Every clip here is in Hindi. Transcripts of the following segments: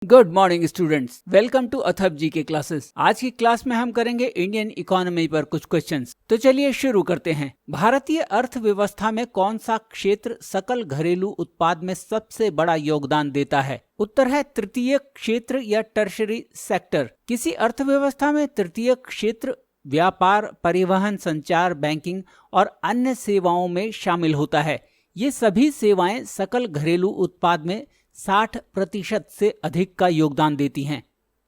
Good morning students, welcome to अथब जी के क्लासेस। आज की क्लास में हम करेंगे इंडियन इकोनॉमी पर कुछ क्वेश्चंस। तो चलिए शुरू करते हैं। भारतीय अर्थव्यवस्था में कौन सा क्षेत्र सकल घरेलू उत्पाद में सबसे बड़ा योगदान देता है? उत्तर है तृतीय क्षेत्र या टर्शरी सेक्टर। किसी अर्थव्यवस्था में तृतीय क्षेत्र व्यापार, परिवहन, संचार, बैंकिंग और अन्य सेवाओं में शामिल होता है। ये सभी सेवाएं सकल घरेलू उत्पाद में 60% से अधिक का योगदान देती हैं।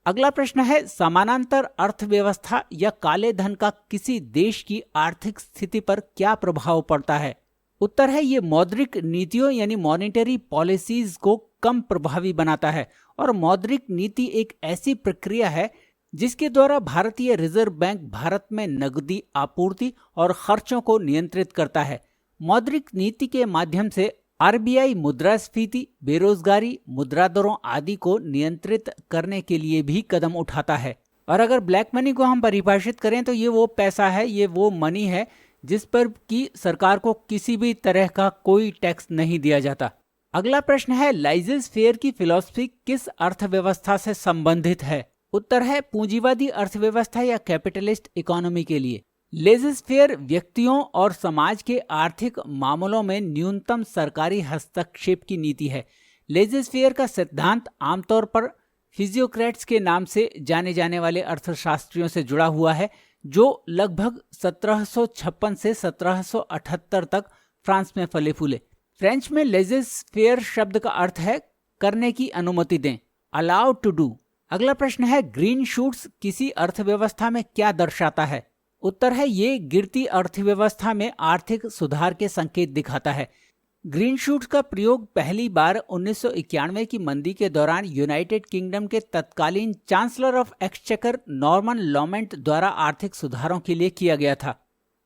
अगला प्रश्न है, समानांतर अर्थव्यवस्था या काले धन का किसी देश की आर्थिक स्थिति पर क्या प्रभाव पड़ता है? उत्तर है ये मौद्रिक नीतियों यानी मॉनेटरी पॉलिसीज को कम प्रभावी बनाता है। और मौद्रिक नीति एक ऐसी प्रक्रिया है जिसके द्वारा भारतीय रिजर्व बैंक भारत में नकदी आपूर्ति और खर्चों को नियंत्रित करता है। मौद्रिक नीति के माध्यम से आरबीआई मुद्रास्फीति, बेरोजगारी, मुद्रा दरों आदि को नियंत्रित करने के लिए भी कदम उठाता है। और अगर ब्लैक मनी को हम परिभाषित करें तो ये वो पैसा है, ये वो मनी है जिस पर कि सरकार को किसी भी तरह का कोई टैक्स नहीं दिया जाता। अगला प्रश्न है, लाइजेस फेयर की फिलॉसफी किस अर्थव्यवस्था से संबंधित है? उत्तर है पूंजीवादी अर्थव्यवस्था या कैपिटलिस्ट इकोनॉमी के लिए। लेजेस फेयर व्यक्तियों और समाज के आर्थिक मामलों में न्यूनतम सरकारी हस्तक्षेप की नीति है। लेजेस फेयर का सिद्धांत आमतौर पर फिजियोक्रेट्स के नाम से जाने जाने वाले अर्थशास्त्रियों से जुड़ा हुआ है, जो लगभग 1756 से 1778 तक फ्रांस में फले फूले। फ्रेंच में लेजेस फेयर शब्द का अर्थ है करने की अनुमति दें, अलाउ टू डू। अगला प्रश्न है, ग्रीन शूट्स किसी अर्थव्यवस्था में क्या दर्शाता है? उत्तर है ये गिरती अर्थव्यवस्था में आर्थिक सुधार के संकेत दिखाता है। ग्रीन शूट्स का प्रयोग पहली बार 1991 की मंदी के दौरान यूनाइटेड किंगडम के तत्कालीन चांसलर ऑफ एक्सचेकर नॉर्मन लॉमेंट द्वारा आर्थिक सुधारों के लिए किया गया था।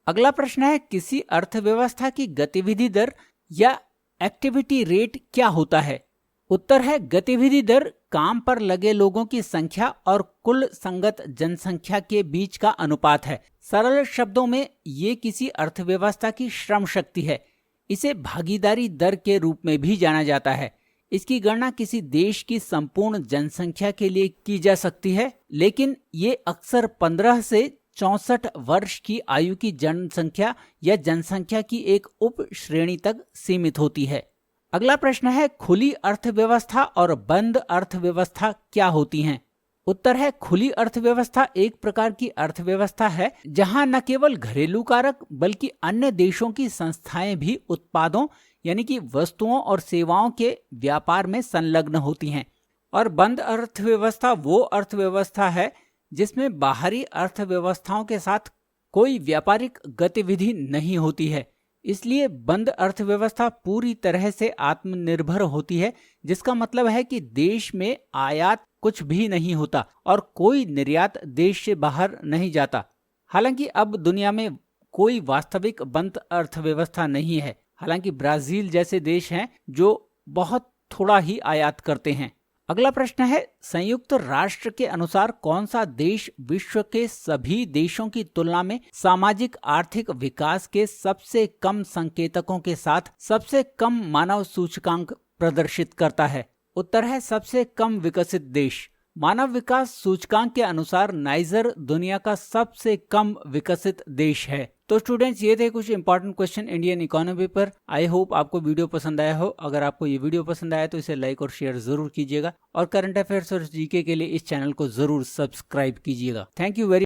अगला प्रश्न है, किसी अर्थव्यवस्था की गतिविधि दर या एक्टिविटी रेट क्या होता है? उत्तर है गतिविधि दर काम पर लगे लोगों की संख्या और कुल संगत जनसंख्या के बीच का अनुपात है। सरल शब्दों में ये किसी अर्थव्यवस्था की श्रम शक्ति है। इसे भागीदारी दर के रूप में भी जाना जाता है। इसकी गणना किसी देश की संपूर्ण जनसंख्या के लिए की जा सकती है, लेकिन ये अक्सर 15 से 64 वर्ष की आयु की जनसंख्या या जनसंख्या की एक उप श्रेणी तक सीमित होती है। अगला प्रश्न है, खुली अर्थव्यवस्था और बंद अर्थव्यवस्था क्या होती हैं? उत्तर है खुली अर्थव्यवस्था एक प्रकार की अर्थव्यवस्था है जहां न केवल घरेलू कारक बल्कि अन्य देशों की संस्थाएं भी उत्पादों यानी कि वस्तुओं और सेवाओं के व्यापार में संलग्न होती हैं। और बंद अर्थव्यवस्था वो अर्थव्यवस्था है जिसमें बाहरी अर्थव्यवस्थाओं के साथ कोई व्यापारिक गतिविधि नहीं होती है। इसलिए बंद अर्थव्यवस्था पूरी तरह से आत्मनिर्भर होती है, जिसका मतलब है कि देश में आयात कुछ भी नहीं होता और कोई निर्यात देश से बाहर नहीं जाता। हालांकि अब दुनिया में कोई वास्तविक बंद अर्थव्यवस्था नहीं है। हालांकि ब्राजील जैसे देश हैं जो बहुत थोड़ा ही आयात करते हैं। अगला प्रश्न है, संयुक्त राष्ट्र के अनुसार कौन सा देश विश्व के सभी देशों की तुलना में सामाजिक आर्थिक विकास के सबसे कम संकेतकों के साथ सबसे कम मानव सूचकांक प्रदर्शित करता है? उत्तर है सबसे कम विकसित देश। मानव विकास सूचकांक के अनुसार नाइजर दुनिया का सबसे कम विकसित देश है। तो स्टूडेंट्स, ये थे कुछ इंपॉर्टेंट क्वेश्चन इंडियन इकोनॉमी पर। आई होप आपको वीडियो पसंद आया हो। अगर आपको ये वीडियो पसंद आया तो इसे लाइक और शेयर जरूर कीजिएगा और करंट अफेयर्स और जीके के लिए इस चैनल को जरूर सब्सक्राइब कीजिएगा। Thank you very